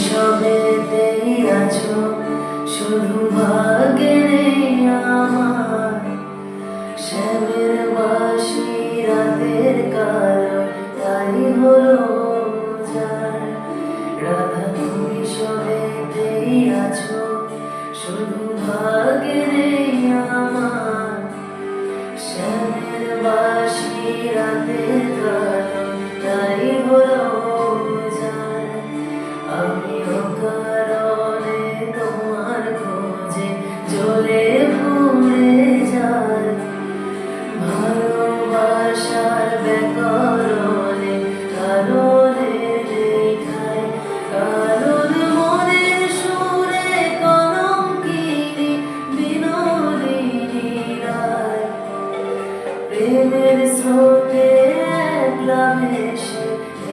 সবেতেই আছো, শুধু ভাগ্যে নেই আমার। শ্যামের বাঁশি রাতের কালো, তাই হলো যার। রাধা তুমি সবেতেই আছো, শুধু ভাগ্যে নেই আমার। শ্যামের বাঁশি রাতের কালো, তাই হলো যার। আমি অকারণে তোমার খোঁজে জ্বলে পুড়ে যাই। ভালোবাসার ব্যাকরণে কারণের রেখায়, কারণ মনের সুরে কলঙ্কিনী বিনোদিনী রায়। প্রেমের স্রোতে একলা ভেসে